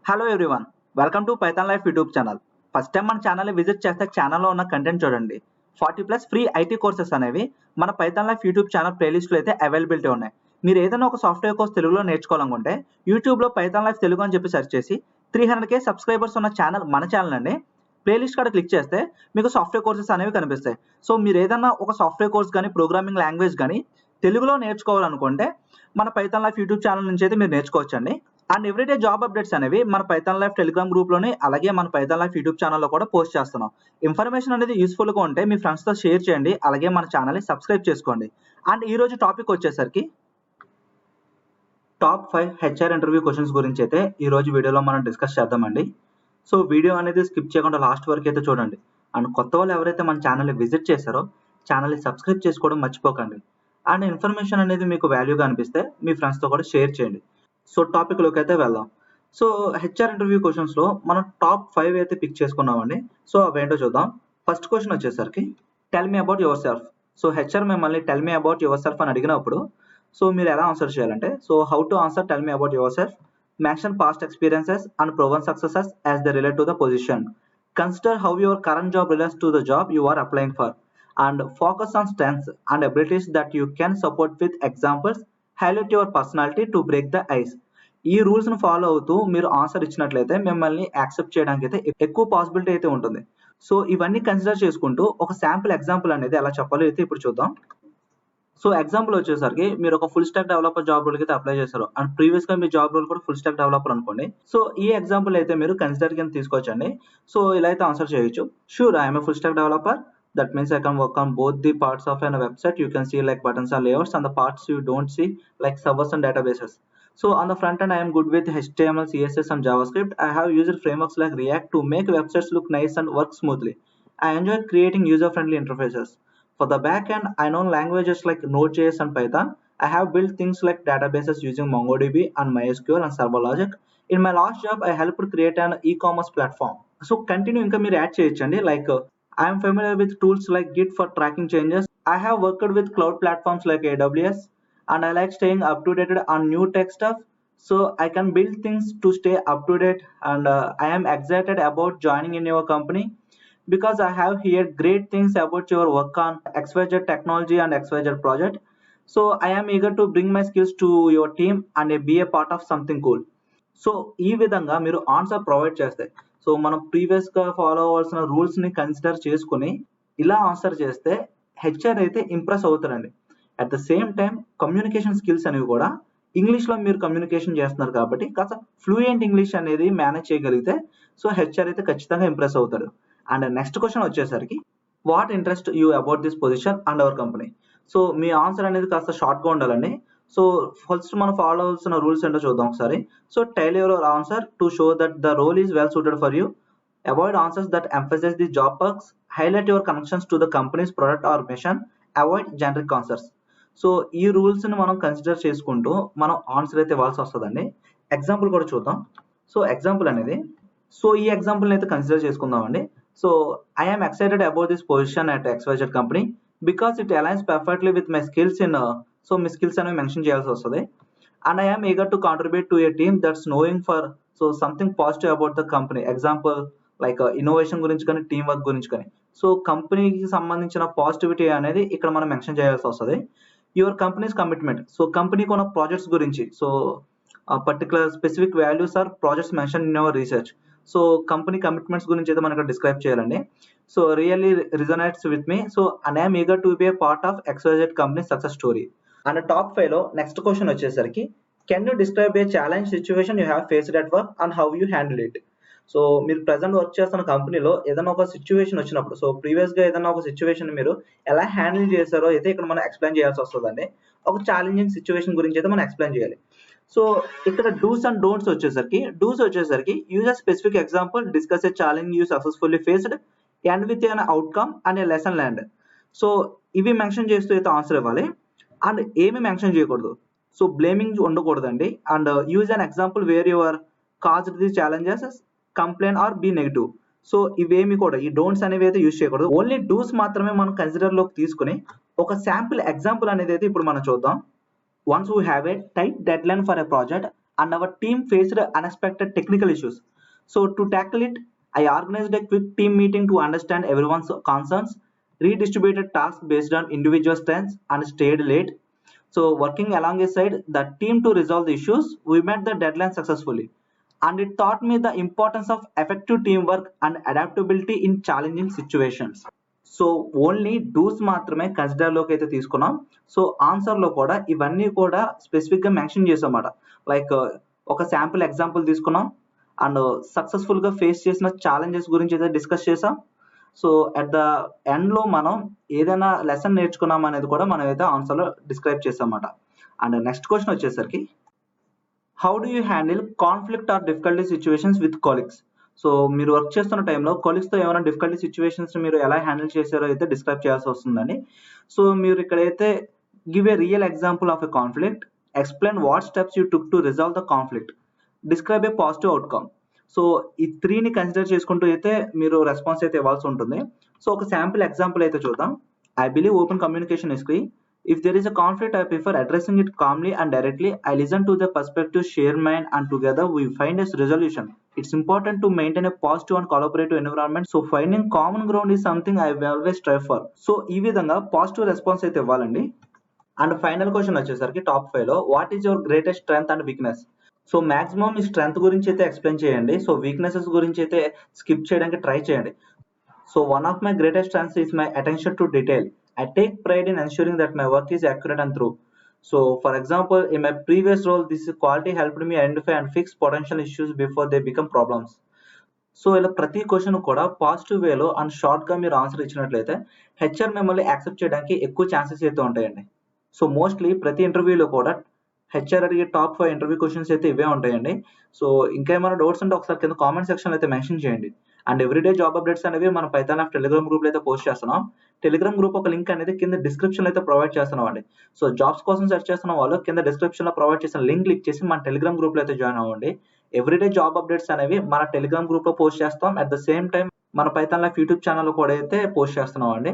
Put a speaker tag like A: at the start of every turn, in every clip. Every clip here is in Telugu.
A: Hello everyone, welcome to Python life YouTube channel. First time మన ఛానల్ని విజిట్ చేస్తే ఛానల్లో ఉన్న కంటెంట్ చూడండి. 40+ ఫ్రీ ఐటీ కోర్సెస్ అనేవి మన పైథాన్ లైఫ్ యూట్యూబ్ ఛానల్ ప్లేలిస్ట్లో అయితే అవైలబిలిటీ ఉన్నాయి. మీరు ఏదైనా ఒక సాఫ్ట్వేర్ కోర్స్ తెలుగులో నేర్చుకోవాలనుకుంటే యూట్యూబ్లో పైథాన్ లైఫ్ తెలుగు అని చెప్పి సెర్చ్ చేసి 300K సబ్స్క్రైబర్స్ ఉన్న ఛానల్ మన ఛానల్ అండి. ప్లేలిస్ట్ కాడ క్లిక్ చేస్తే మీకు సాఫ్ట్వేర్ కోర్సెస్ అనేవి కనిపిస్తాయి. సో మీరు ఏదైనా ఒక సాఫ్ట్వేర్ కోర్స్ కానీ ప్రోగ్రామింగ్ లాంగ్వేజ్ కానీ తెలుగులో నేర్చుకోవాలనుకుంటే మన పైథాన్ లైఫ్ యూట్యూబ్ ఛానల్ నుంచి అయితే మీరు నేర్చుకోవచ్చండి. అండ్ ఎవ్రీడే జాబ్ అప్డేట్స్ అనేవి మన పైథాన్ లైఫ్ టెలిగ్రామ్ గ్రూప్లోని అలాగే మన పైథాన్ లైఫ్ యూట్యూబ్ ఛానల్లో కూడా పోస్ట్ చేస్తున్నాం. ఇన్ఫర్మేషన్ అనేది యూస్ఫుల్గా ఉంటే మీ ఫ్రెండ్స్తో షేర్ చేయండి, అలాగే మన ఛానల్ని సబ్స్క్రైబ్ చేసుకోండి. అండ్ ఈరోజు టాపిక్ వచ్చేసరికి టాప్ 5 హెచ్ఆర్ ఇంటర్వ్యూ క్వశ్చన్స్ గురించి అయితే ఈరోజు వీడియోలో మనం డిస్కస్ చేద్దామండి. సో వీడియో అనేది స్కిప్ చేయకుండా లాస్ట్ వరకు అయితే చూడండి. అండ్ కొత్త వాళ్ళు ఎవరైతే మన ఛానల్ని విజిట్ చేశారో ఛానల్ని సబ్స్క్రైబ్ చేసుకోవడం మర్చిపోకండి. అండ్ ఇన్ఫర్మేషన్ అనేది మీకు వాల్యూగా అనిపిస్తే మీ ఫ్రెండ్స్తో కూడా షేర్ చేయండి. సో టాపిక్లోకి అయితే వెళ్దాం. సో హెచ్ఆర్ ఇంటర్వ్యూ క్వశ్చన్స్లో మనం టాప్ 5 అయితే పిక్ చేసుకున్నామండి. సో అవేంటో చూద్దాం. ఫస్ట్ క్వశ్చన్ వచ్చేసరికి tell me about yourself. So HR మిమ్మల్ని tell me about yourself అని అడిగినప్పుడు సో మీరు ఎలా ఆన్సర్ చేయాలంటే, so how to answer tell me about yourself. Mention past experiences and proven successes as they relate to the position. Consider how your current job relates to the job you are applying for. And focus on strengths and abilities that you can support with examples. Highlight your personality to break the ice. ఈ రూల్స్ ను ఫాలో అవుతూ మీరు ఆన్సర్ ఇచ్చినట్లయితే మిమ్మల్ని యాక్సెప్ట్ చేయడానికి అయితే ఎక్కువ పాసిబిలిటీ అయితే ఉంటుంది. సో ఇవన్నీ కన్సిడర్ చేసుకుంటూ ఒక శాంపుల్ ఎగ్జాంపుల్ అనేది ఎలా చెప్పాలో అయితే ఇప్పుడు చూద్దాం. సో ఎగ్జాంపుల్ వచ్చేసరికి మీరు ఒక ఫుల్ స్టాక్ డెవలపర్ జాబ్ రోల్కి అయితే అప్లై చేశారు అండ్ ప్రీవియస్ గా మీ జాబ్ రోల్ కూడా ఫుల్ స్టాక్ డెవలపర్ అనుకోండి. సో ఈ ఎగ్జాంపుల్ అయితే మీరు కన్సిడర్ కింద తీసుకోవచ్చండి. సో ఇలా అయితే ఆన్సర్ చేయొచ్చు. Sure, I'm a full stack developer. That means I can work on both the parts of a website. You can see like buttons and layouts, and the parts you don't see like servers and databases. So on the front end, I am good with HTML, CSS and JavaScript. I have used frameworks like React to make websites look nice and work smoothly. I enjoy creating user-friendly interfaces. For the back end, I know languages like Node.js and Python. I have built things like databases using MongoDB and MySQL and ServerLogic. In my last job, I helped create an e-commerce platform. So continue ఇంకా మీరు యాడ్ చేయొచ్చండి. Like I am familiar with tools like Git for tracking changes. I have worked with cloud platforms like AWS, and I like staying up to date on new tech stuff. So I can build things to stay up to date, and I am excited about joining in your company because I have heard great things about your work on XYZ technology and XYZ project. So I am eager to bring my skills to your team and be a part of something cool. So ఈ విధంగా మీరు ఆన్సర్ ప్రొవైడ్ చేస్తే, సో మనం ప్రీవియస్గా ఫాలో అవ్వాల్సిన రూల్స్ని కన్సిడర్ చేసుకుని ఇలా ఆన్సర్ చేస్తే హెచ్ఆర్ అయితే ఇంప్రెస్ అవుతారండి. At the same time communication skills అనేవి కూడా ఇంగ్లీష్లో మీరు కమ్యూనికేషన్ చేస్తున్నారు కాబట్టి కాస్త ఫ్లూయెంట్ ఇంగ్లీష్ అనేది మేనేజ్ చేయగలిగితే సో హెచ్ఆర్ అయితే ఖచ్చితంగా ఇంప్రెస్ అవుతాడు. అండ్ నెక్స్ట్ క్వశ్చన్ వచ్చేసరికి what interest you about this position and our company. So మీ ఆన్సర్ అనేది కాస్త షార్ట్గా ఉండాలండి. సో ఫస్ట్ మనం ఫాలో అవ్వాల్సిన రూల్స్ ఏంటో చూద్దాం ఒకసారి. So tell your answer to show that the role is well suited for you. Avoid answers that emphasise the job perks. Highlight your connections to the company's product or mission. Avoid generic answers. So ఈ రూల్స్ని మనం కన్సిడర్ చేసుకుంటూ మనం ఆన్సర్ అయితే ఇవ్వాల్సి వస్తుందండి. ఎగ్జాంపుల్ కూడా చూద్దాం. సో ఎగ్జాంపుల్ అనేది, సో ఈ ఎగ్జాంపుల్ని అయితే కన్సిడర్ చేసుకుందామండి. So I'm excited about this position at XYZ company because it aligns perfectly with my skills in. So me skills అనేవి మెన్షన్ చేయాల్సి వస్తుంది. And I'm eager to contribute to A team that's knowing for so something positive about the company. Example like innovation గురించి కానీ టీమ్ వర్క్ గురించి కానీ. సో కంపెనీకి సంబంధించిన పాజిటివిటీ అనేది ఇక్కడ మనం మెన్షన్ చేయాల్సి వస్తుంది. Your companies commitment. సో కంపెనీకి ఉన్న ప్రాజెక్ట్స్ గురించి, so particular specific values or projects mention in your research. So company commitments గురించి అయితే మనం ఇక్కడ డిస్క్రైబ్ చేయాలండి. So really resonates with me. So and I'm eager to be a part of XYZ company success story. And top 5లో నెక్స్ట్ క్వశ్చన్ వచ్చేసరికి can you describe a challenge situation you have faced at work and how you handle it. So మీరు ప్రజెంట్ వర్క్ చేస్తున్న కంపెనీలో ఏదైనా ఒక సిచ్యువేషన్ వచ్చినప్పుడు, సో ప్రీవియస్గా ఏదైనా ఒక సిచ్యువేషన్ మీరు ఎలా హ్యాండిల్ చేశారో అయితే ఇక్కడ మనం ఎక్స్ప్లెయిన్ చేయాల్సి వస్తుందండి. ఒక ఛాలెంజింగ్ సిచ్యువేషన్ గురించి అయితే మనం ఎక్స్ప్లెయిన్ చేయాలి. సో ఇక్కడ డూస్ అండ్ డోంట్స్ వచ్చేసరికి use a specific example, discuss a challenge you successfully faced, end with an outcome and a lesson learned. So ఇవి మెన్షన్ చేస్తూ అయితే ఆన్సర్ ఇవ్వాలి. అండ్ ఏమి మెన్షన్ చేయకూడదు. సో బ్లేమింగ్ ఉండకూడదండి. And use an example where your caused the challenges, complaint or be negative. So ఇవేమి కూడా ఈ డోంట్స్ అనేవి అయితే యూజ్ చేయకూడదు. ఓన్లీ డూస్ మాత్రమే మనం కన్సిడర్లోకి తీసుకుని ఒక శాంపుల్ ఎగ్జాంపుల్ అనేది అయితే ఇప్పుడు మనం చూద్దాం. Once we have a tight deadline for a project, and our team faced unexpected technical issues. So to tackle it, I organized a quick team meeting to understand everyone's concerns, redistributed tasks based on individual strengths, and stayed late. So working alongside the team to resolve the issues, we met the deadline successfully. And it taught me the importance of effective teamwork and adaptability in challenging situations. So only dos మాత్రమే కన్సిడర్లోకి అయితే తీసుకున్నాం. సో ఆన్సర్లో కూడా ఇవన్నీ కూడా స్పెసిఫిక్గా మెన్షన్ చేసామన్నమాట. లైక్ ఒక శాంపుల్ ఎగ్జాంపుల్ తీసుకున్నాం అండ్ సక్సెస్ఫుల్గా ఫేస్ చేసిన ఛాలెంజెస్ గురించి అయితే డిస్కస్ చేసాం. సో అట్ ద ఎండ్లో మనం ఏదైనా లెసన్ నేర్చుకున్నాం అనేది కూడా మనం అయితే ఆన్సర్లో డిస్క్రైబ్ చేసామన్నమాట. అండ్ నెక్స్ట్ క్వశ్చన్ వచ్చేసరికి, how do you handle conflict or difficulty situations with colleagues? So మీరు వర్క్ చేస్తున్న టైంలో కొలీగ్స్తో ఏమైనా డిఫికల్టీ సిచ్యువేషన్స్ మీరు ఎలా హ్యాండిల్ చేశారో అయితే డిస్క్రైబ్ చేయాల్సి వస్తుందండి. సో మీరు ఇక్కడైతే give a real example of a conflict, explain what steps you took to resolve the conflict, describe a positive outcome. So ఈ 3ని కన్సిడర్ చేసుకుంటూ అయితే మీరు రెస్పాన్స్ అయితే ఇవ్వాల్సి ఉంటుంది. సో ఒక శాంపుల్ ఎగ్జాంపుల్ అయితే చూద్దాం. I believe open communication is key. If there is a conflict, I prefer addressing it calmly and directly. I listen to the perspective, share mine, and together we find a resolution. It's important to maintain a positive and collaborative environment. So finding common ground is something I always strive for. So ఈ విధంగా పాజిటివ్ రెస్పాన్స్ అయితే ఇవ్వాలండి. అండ్ ఫైనల్ క్వశ్చన్ వచ్చేసరికి టాప్ 5లో what is your greatest strength and weakness? So maximum మీ స్ట్రెంగ్త్ గురించి అయితే ఎక్స్ప్లెయిన్ చేయండి. సో వీక్నెసెస్ గురించి అయితే స్కిప్ చేయడానికి ట్రై చేయండి. So one of my greatest strengths is my attention to detail. I take pride in ensuring that my work is accurate and true. So for example, in my previous role, this quality helped me identify and fix potential issues before they become problems. So ఇలా ప్రతి క్వశ్చన్ కూడా పాజిటివ్ వేలో అండ్ షార్ట్గా మీరు ఆన్సర్ ఇచ్చినట్లయితే హెచ్ఆర్ మిమ్మల్ని యాక్సెప్ట్ చేయడానికి ఎక్కువ ఛాన్సెస్ అయితే ఉంటాయండి. సో మోస్ట్లీ ప్రతి ఇంటర్వ్యూలో కూడా హెచ్ఆర్ అడిగే టాప్ 5 ఇంటర్వ్యూ క్వశ్చన్స్ అయితే ఇవే ఉంటాయండి. సో ఇంకా ఏమైనా డౌట్స్ ఉంటే ఒకసారి కింద కామెంట్ సెక్షన్ అయితే మెన్షన్ చేయండి. అండ్ ఎవ్రీడే జాబ్ అప్డేట్స్ అనేవి మన పైథాన్ ఆఫ్ టెలిగ్రామ్ గ్రూప్లో అయితే పోస్ట్ చేస్తున్నాం. టెలిగ్రామ్ గ్రూప్ ఒక లింక్ అనేది కింద డిస్క్రిప్షన్లో అయితే ప్రొవైడ్ చేస్తున్నాం అండి. సో జాబ్స్ కోసం సెర్చ్ చేస్తున్న వాళ్ళు కింద డిస్క్రిప్షన్లో ప్రొవైడ్ చేసిన లింక్ క్లిక్ చేసి మన టెలిగ్రామ్ గ్రూప్లో అయితే జాయిన్ అవ్వండి. ఎవ్రీడే జాబ్ అప్డేట్స్ అనేవి మన టెలిగ్రామ్ గ్రూప్లో పోస్ట్ చేస్తాం. అట్ ద సేమ్ టైం మన పైథాన్ లైఫ్ యూట్యూబ్ ఛానల్ కూడా అయితే పోస్ట్ చేస్తున్నాం అండి.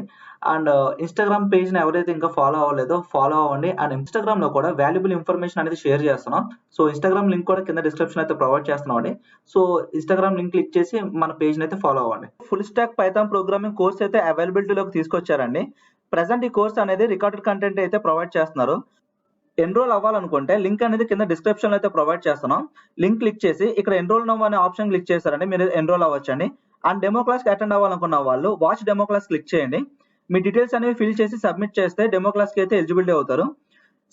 A: అండ్ ఇన్స్టాగ్రామ్ పేజ్ని ఎవరైతే ఇంకా ఫాలో అవ్వలేదో ఫాలో అవ్వండి. అండ్ ఇన్స్టాగ్రామ్లో కూడా వాల్యుబుల్ ఇన్ఫర్మేషన్ అనేది షేర్ చేస్తున్నాం. సో ఇన్స్టాగ్రామ్ లింక్ కూడా కింద డిస్క్రిప్షన్ అయితే ప్రొవైడ్ చేస్తున్నాం అండి. సో ఇన్స్టాగ్రామ్ లింక్ క్లిక్ చేసి మన పేజ్ని అయితే ఫాలో అవ్వండి. Full stack Python programming course అయితే అవైలబిలిటీలోకి తీసుకొచ్చారండి. ప్రెసెంట్ ఈ కోర్స్ అనేది రికార్డెడ్ కంటెంట్ అయితే ప్రొవైడ్ చేస్తున్నారు. ఎన్రోల్ అవ్వాలనుకుంటే లింక్ అనేది కింద డిస్క్రిప్షన్లో అయితే ప్రొవైడ్ చేస్తున్నాం. లింక్ క్లిక్ చేసి ఇక్కడ ఎన్రోల్ నౌ అనే ఆప్షన్ క్లిక్ చేశారండి, మీరు ఎన్రోల్ అవ్వచ్చండి. అండ్ డెమో క్లాస్కి అటెండ్ అవ్వాలనుకున్న వాళ్ళు వాచ్ డెమో క్లాస్ క్లిక్ చేయండి. మీ డీటెయిల్స్ అనేవి ఫిల్ చేసి సబ్మిట్ చేస్తే డెమో క్లాస్కి అయితే ఎలిజిబిలిటీ అవుతారు.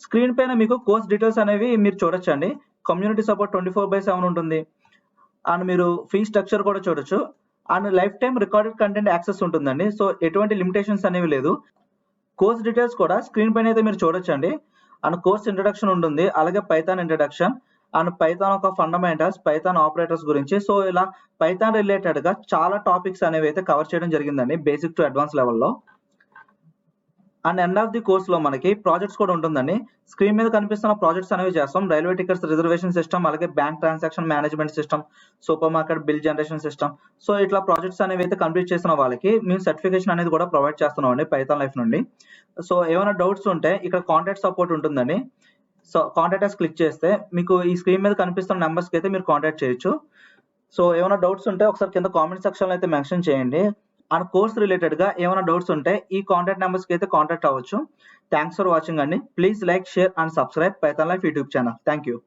A: స్క్రీన్ పైన మీకు కోర్స్ డీటెయిల్స్ అనేవి మీరు చూడొచ్చండి. కమ్యూనిటీ సపోర్ట్ 24/7 ఉంటుంది. అండ్ మీరు ఫీ స్ట్రక్చర్ కూడా చూడొచ్చు. And life time recorded content access ఉంటుందండి. సో ఎటువంటి లిమిటేషన్స్ అనేవి లేదు. కోర్స్ డీటెయిల్స్ కూడా స్క్రీన్ పైన అయితే మీరు చూడొచ్చండి. అండ్ కోర్స్ ఇంట్రడక్షన్ ఉంటుంది, అలాగే పైథాన్ ఇంట్రడక్షన్ అండ్ పైథాన్ ఒక ఫండమెంటల్స్, పైథాన్ ఆపరేటర్స్ గురించి. సో ఇలా పైథాన్ రిలేటెడ్ గా చాలా టాపిక్స్ అనేవి అయితే కవర్ చేయడం జరిగిందండి బేసిక్ టు అడ్వాన్స్ లెవెల్లో. And end of the course లో మనకి ప్రాజెక్ట్స్ కూడా ఉంటుందండి. స్క్రీన్ మీద కనిపిస్తున్న ప్రాజెక్ట్స్ అనేవి చేస్తాం. రైల్వే టికెట్స్ రిజర్వేషన్ సిస్టమ్, అలాగే bank transaction management system, super market bill generation system. So ఇట్లా ప్రాజెక్ట్స్ అనేవి అయితే కంప్లీట్ చేసిన వాళ్ళకి మేము సర్టిఫికేషన్ అనేది కూడా ప్రొవైడ్ చేస్తున్నాం అండి పైథాన్ లైఫ్ నుండి. సో ఏమైనా డౌట్స్ ఉంటే ఇక్కడ కాంటాక్ట్ సపోర్ట్ ఉంటుందండి. సో కాంటాక్ట్ అస్ క్లిక్ చేస్తే మీకు ఈ స్క్రీన్ మీద కనిపిస్తున్న నెంబర్స్కి అయితే మీరు కాంటాక్ట్ చేయొచ్చు. సో ఏమైనా డౌట్స్ ఉంటే ఒకసారి కింద కామెంట్ సెక్షన్లో అయితే మెన్షన్ చేయండి. అండ్ కోర్స్ రిలేటెడ్ గా ఏమైనా డౌట్స్ ఉంటే ఈ కాంటాక్ట్ నెంబర్స్కి అయితే కాంటాక్ట్ అవ్వచ్చు. థ్యాంక్స్ ఫర్ వాచింగ్ అండి. Please like, share and subscribe Python life YouTube channel. Thank you.